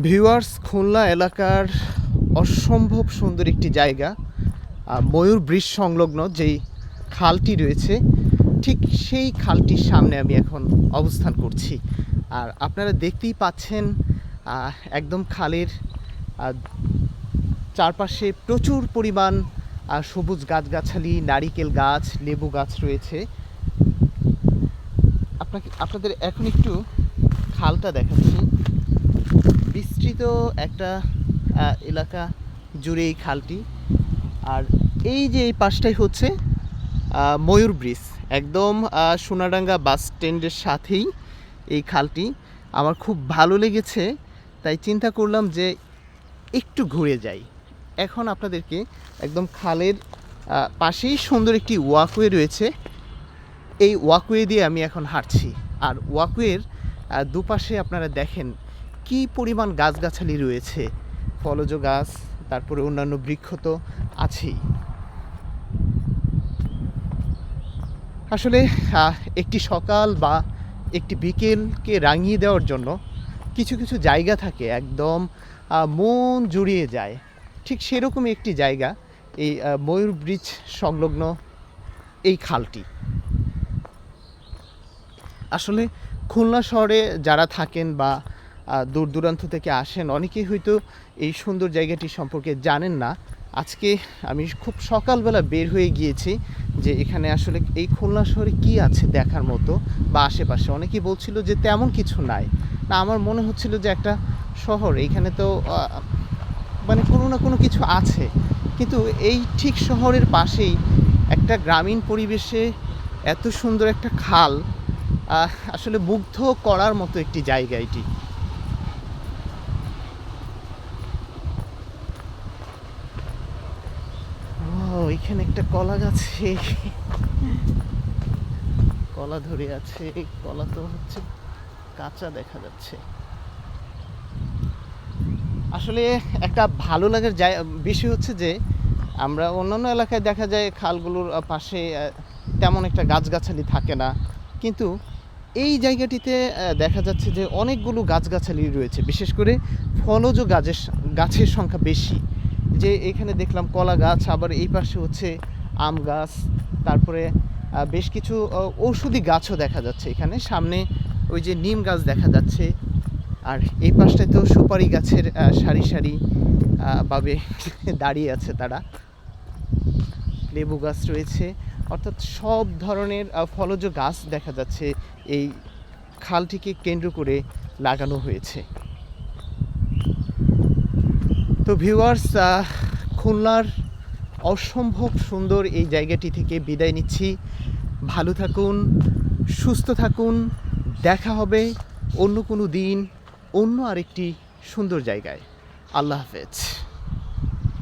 Viewers, Khulna এলাকার অসম্ভব সুন্দর একটি জায়গা, ময়ূর ব্রিজ সংলগ্ন যেই খালটি রয়েছে, ঠিক সেই খালটির সামনে আমি এখন অবস্থান করছি। আর আপনারা দেখতেই পাচ্ছেন একদম খালের চারপাশে প্রচুর পরিমাণ সবুজ গাছগাছালি, নারিকেল গাছ, লেবু গাছ রয়েছে। আপনাদের এখন একটু খালটা দেখাচ্ছি। বিস্তৃত একটা এলাকা জুড়ে এই খালটি। আর এই যে এই পাশটাই হচ্ছে ময়ূর ব্রিজ, একদম সোনাডাঙ্গা বাস স্ট্যান্ডের সাথেই এই খালটি। আমার খুব ভালো লেগেছে, তাই চিন্তা করলাম যে একটু ঘুরে যাই। এখন আপনাদেরকে একদম খালের পাশেই সুন্দর একটি ওয়াকওয়ে রয়েছে, এই ওয়াকওয়ে দিয়ে আমি এখন হাঁটছি। আর ওয়াকওয়ের দুপাশে আপনারা দেখেন কি পরিমাণ গাছগাছালি রয়েছে, ফলজ গাছ, তারপরে অন্যান্য বৃক্ষ তো আছেই। আসলে একটি সকাল বা একটি বিকেলকে রাঙিয়ে দেওয়ার জন্য কিছু কিছু জায়গা থাকে একদম মন জুড়িয়ে যায়। ঠিক সেরকমই একটি জায়গা এই ময়ূর ব্রিজ সংলগ্ন এই খালটি। আসলে খুলনা শহরে যারা থাকেন বা দূর দূরান্ত থেকে আসেন, অনেকেই হয়তো এই সুন্দর জায়গাটি সম্পর্কে জানেন না। আজকে আমি খুব সকালবেলা বের হয়ে গিয়েছি যে এখানে আসলে এই খুলনা শহরে কী আছে দেখার মতো বা আশেপাশে। অনেকেই বলছিল যে তেমন কিছু নাই। না, আমার মনে হচ্ছিল যে একটা শহর, এইখানে তো মানে কোনো না কোনো কিছু আছে। কিন্তু এই ঠিক শহরের পাশেই একটা গ্রামীণ পরিবেশে এত সুন্দর একটা খাল, আসলে মুগ্ধ করার মতো একটি জায়গা এটি। এখানে একটা কলা গাছে কলা ধরে আছে। কলা তো হচ্ছে কাঁচা দেখা যাচ্ছে। আসলে একটা ভালো লাগার বিষয় হচ্ছে যে আমরা অন্যান্য এলাকায় দেখা যায় খালগুলোর পাশে তেমন একটা গাছগাছালি থাকে না, কিন্তু এই জায়গাটিতে দেখা যাচ্ছে যে অনেকগুলো গাছগাছালি রয়েছে, বিশেষ করে ফলজ গাছের সংখ্যা বেশি। যে এখানে দেখলাম কলা গাছ, আবার এই পাশে হচ্ছে আম গাছ, তারপরে বেশ কিছু ঔষধি গাছও দেখা যাচ্ছে। এখানে সামনে ওই যে নিম গাছ দেখা যাচ্ছে, আর এই পাশটায় তো সুপারি গাছের সারি সারি ভাবে দাঁড়িয়ে আছে তারা। লেবু গাছ রয়েছে, অর্থাৎ সব ধরনের ফলজ গাছ দেখা যাচ্ছে এই খালটিকে কেন্দ্র করে লাগানো হয়েছে। তো ভিউয়ার্স, খুলনার অসম্ভব সুন্দর এই জায়গাটি থেকে বিদায় নিচ্ছি। ভালো থাকুন, সুস্থ থাকুন। দেখা হবে অন্য কোনো দিন, অন্য আরেকটি সুন্দর জায়গায়। আল্লাহ হাফেজ।